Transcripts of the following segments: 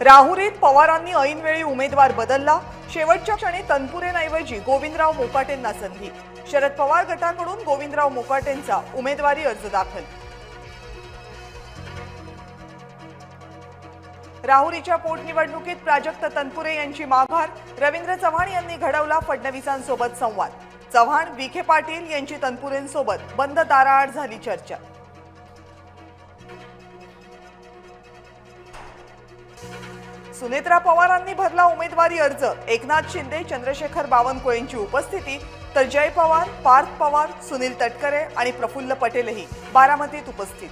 राहुरीत पवारांनी ऐनवेळी उमेदवार बदलला। शेवटच्या क्षणी तनपुरेंऐवजी गोविंदराव मोकाटेंना संधी। शरद पवार गटाकडून गोविंदराव मोकाटेंचा उमेदवारी अर्ज दाखल। राहुरीच्या पोटनिवडणुकीत प्राजक्त तनपुरे यांची माघार। रवींद्र चव्हाण यांनी घडवला फडणवीसांसोबत संवाद। चव्हाण विखे पाटील यांची तनपुरेंसोबत बंद दाराआड झाली चर्चा। सुनेत्रा पवारांनी भरला उमेदवारी अर्ज। एकनाथ शिंदे, चंद्रशेखर बावनकुळेंची उपस्थिती, तर जय पवार, पार्थ पवार, सुनील तटकरे आणि प्रफुल्ल पटेलही बारामतीत उपस्थित।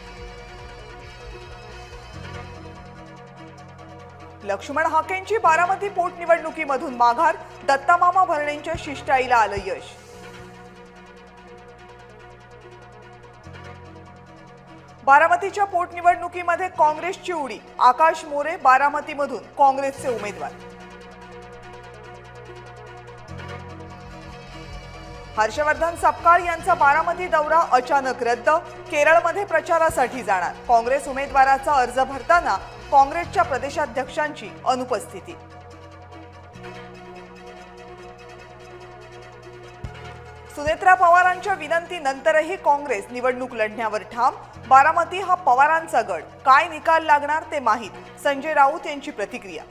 लक्ष्मण हाकेंची बारामती पोटनिवडणुकीमधून माघार। दत्तामामा भरणेंच्या शिष्टाईला आलं यश। बारामतीच्या पोटनिवडणुकीमध्ये काँग्रेसची उडी। आकाश मोरे बारामतीमधून काँग्रेसचे उमेदवार। हर्षवर्धन सपकाळ यांचा बारामती दौरा अचानक रद्द। केरळमध्ये प्रचारासाठी जाणार। काँग्रेस उमेदवाराचा अर्ज भरताना काँग्रेसच्या प्रदेशाध्यक्षांची अनुपस्थिती। सुनेत्रा पवारांच्या विनंतीनंतरही काँग्रेस निवडणूक लढण्यावर ठाम। बारामती हा पवारांचा गड, काय निकाल लागणार ते माहीत। संजय राऊत यांची प्रतिक्रिया।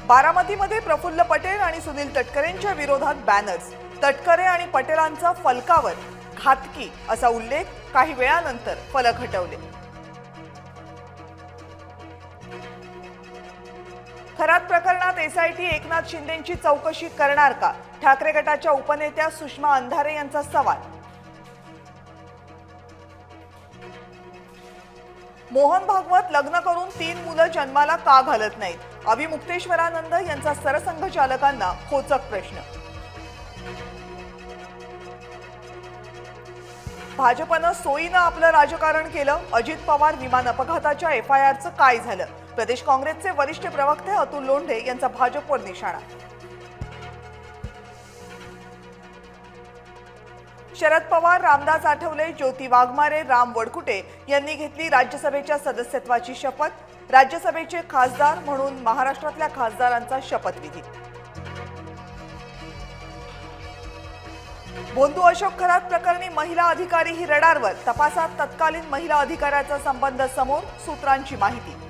बारामतीमध्ये प्रफुल्ल पटेल आणि सुनील तटकरेंच्या विरोधात बॅनर्स। तटकरे आणि पटेलांचा फलकावर घातकी असा उल्लेख। काही वेळानंतर फलक हटवले। खरात प्रकरणात एसआयटी एकनाथ शिंदेंची चौकशी करणार का? ठाकरे गटाच्या उपनेत्या सुषमा अंधारे यांचा सवाल। मोहन भागवत लग्न करून 3 मुलं जन्माला का घालत नाहीत? अभिमुक्तेश्वरानंद यांचा सरसंघचालकांना खोचक प्रश्न। भाजपनं सोयीनं आपलं राजकारण केलं। अजित पवार विमान अपघाताच्या एफआयआरचं काय झालं? प्रदेश काँग्रेसचे वरिष्ठ प्रवक्ते अतुल लोंढे यांचा भाजपवर निशाणा। शरद पवार, रामदास आठवले, ज्योती वाघमारे, राम वडकुटे यांनी घेतली राज्यसभेच्या सदस्यत्वाची शपथ। राज्यसभेचे खासदार म्हणून महाराष्ट्रातल्या खासदारांचा शपथविधी। बोंधू अशोक खरात प्रकरणी महिला अधिकारी ही रडारवर। तपासात तत्कालीन महिला अधिकाऱ्याचा संबंध समोर। सूत्रांची माहिती।